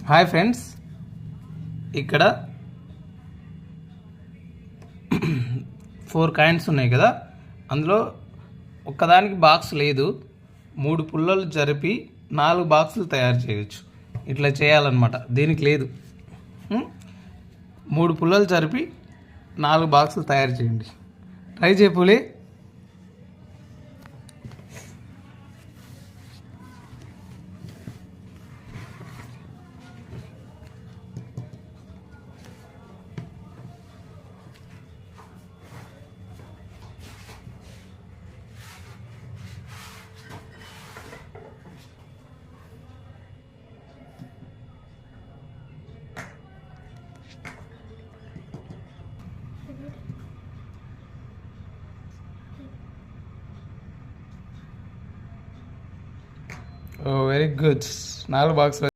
Hi friends, ఇక్కడ 4 coins ఉన్నాయి కదా. అందులో ఒక్కదానికి బాక్స్ లేదు. 3 పుల్లలు జరిపి 4 బాక్సులు తయారు చేయవచ్చు. ఇట్లా చేయాలన్నమాట. దీనికి లేదు. 3 పుల్లలు జరిపి 4 బాక్సులు తయారు చేయండి. ట్రై చేయ పులి. Very good. 4 బాక్సులు